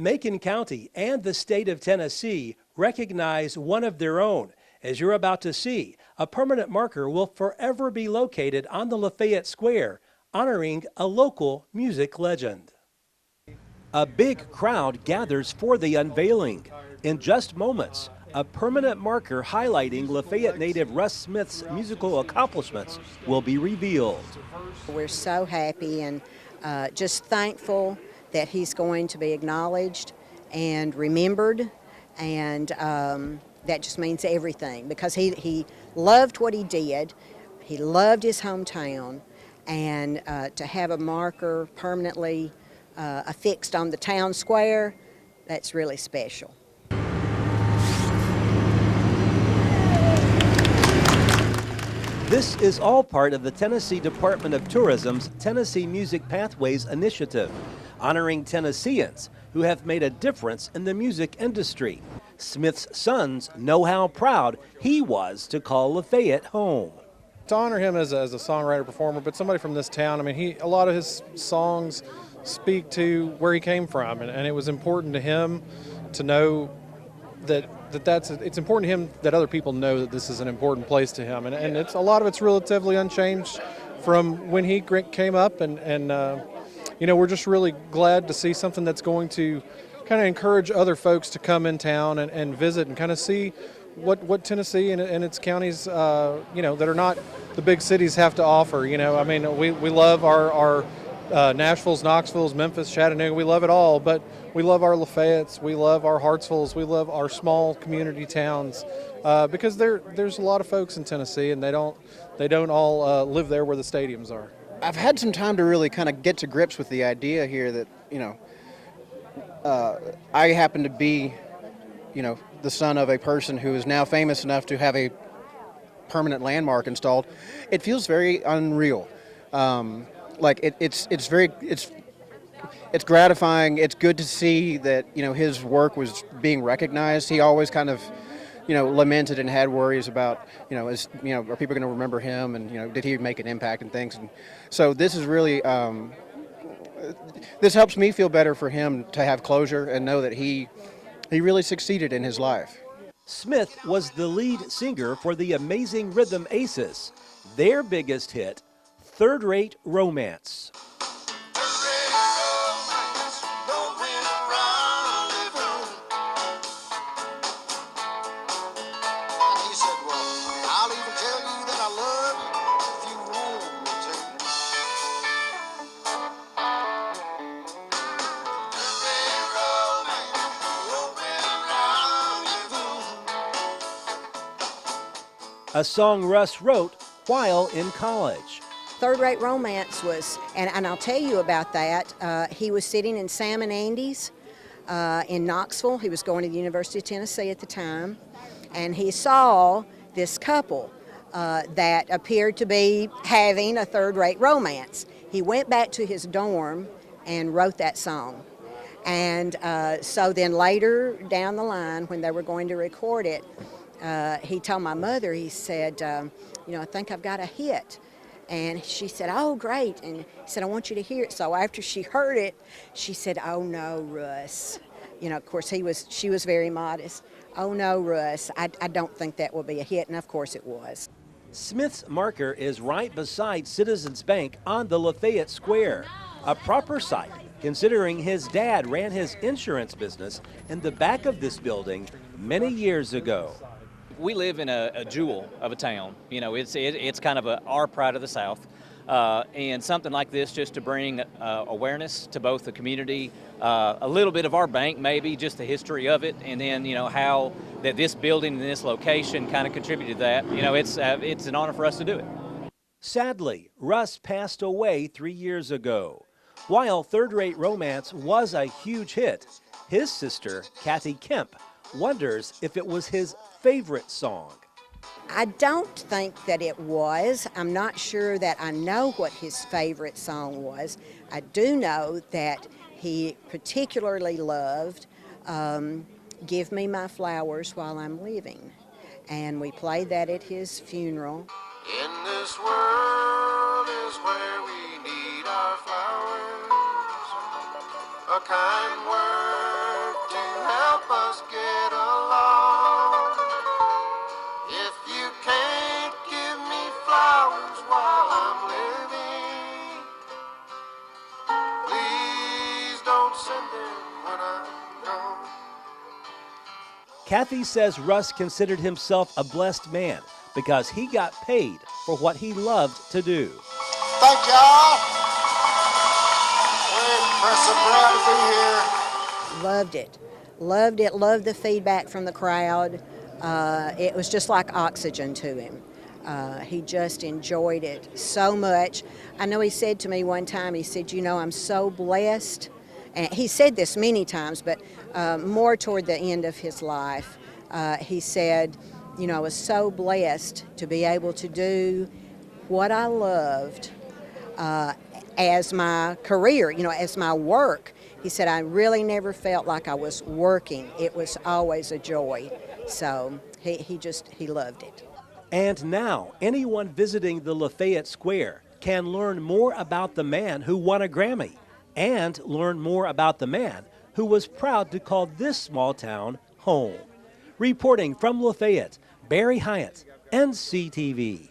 Macon County and the state of Tennessee recognize one of their own. As you're about to see, a permanent marker will forever be located on the Lafayette Square, honoring a local music legend. A big crowd gathers for the unveiling. In just moments, a permanent marker highlighting Lafayette native Russ Smith's musical accomplishments will be revealed. We're so happy and just thankful that he's going to be acknowledged and remembered, and that just means everything, because he loved what he did, he loved his hometown, and to have a marker permanently affixed on the town square, that's really special. This is all part of the Tennessee Department of Tourism's Tennessee Music Pathways initiative, honoring Tennesseans who have made a difference in the music industry. Smith's sons know how proud he was to call Lafayette home. To honor him as a songwriter, performer, but somebody from this town, I mean, a lot of his songs speak to where he came from, and it was important to him to know it's important to him that other people know that this is an important place to him, and a lot of it's relatively unchanged from when he came up, and you know, we're just really glad to see something that's going to kind of encourage other folks to come in town and visit and kind of see what Tennessee and its counties, you know, that are not the big cities have to offer. You know, I mean, we love our Nashville's, Knoxville's, Memphis, Chattanooga, we love it all, but we love our Lafayettes, we love our Hartsvilles, we love our small community towns, because there's a lot of folks in Tennessee, and they don't all live there where the stadiums are. I've had some time to really kind of get to grips with the idea here that, you know, I happen to be, you know, the son of a person who is now famous enough to have a permanent landmark installed. It feels very unreal. Like it's gratifying. It's good to see that, you know, his work was being recognized. He always kind of, you know, lamented and had worries about, you know, are people going to remember him, and, you know, did he make an impact and things. And so this is really, this helps me feel better for him to have closure and know that he really succeeded in his life. Smith was the lead singer for the Amazing Rhythm Aces. Their biggest hit, Third Rate Romance. A song Russ wrote while in college. Third Rate Romance was, and I'll tell you about that. He was sitting in Sam and Andy's in Knoxville. He was going to the University of Tennessee at the time, and he saw this couple that appeared to be having a third-rate romance. He went back to his dorm and wrote that song. And so then later down the line, when they were going to record it, he told my mother, he said, you know, I think I've got a hit. And she said, oh, great. And he said, I want you to hear it. So after she heard it, she said, oh, no, Russ. You know, of course, she was very modest. Oh, no, Russ, I don't think that will be a hit. And, of course, it was. Smith's marker is right beside Citizens Bank on the Lafayette Square, a proper site considering his dad ran his insurance business in the back of this building many years ago. We live in a jewel of a town. You know, it's kind of our pride of the South. And something like this, just to bring awareness to both the community, a little bit of our bank, maybe just the history of it, and then, you know, how that this building and this location kind of contributed to that. You know, it's an honor for us to do it. Sadly, Russ passed away 3 years ago. While Third Rate Romance was a huge hit, his sister, Cathy Kemp, wonders if it was his favorite song. I don't think that it was. I'm not sure that I know what his favorite song was. I do know that he particularly loved Give Me My Flowers While I'm Living. And we played that at his funeral. In this world is where we need our flowers, a kind word Cathy says Russ considered himself a blessed man because he got paid for what he loved to do. Thank y'all. We're so proud to be here. Loved it. Loved it. Loved the feedback from the crowd. It was just like oxygen to him. He just enjoyed it so much. I know he said to me one time, he said, you know, I'm so blessed. And he said this many times, but more toward the end of his life, he said, you know, I was so blessed to be able to do what I loved as my career, you know, as my work. He said, I really never felt like I was working. It was always a joy. So he loved it. And now, anyone visiting the Lafayette Square can learn more about the man who won a Grammy and learn more about the man who was proud to call this small town home. Reporting from Lafayette, Barry Hiett, NCTV.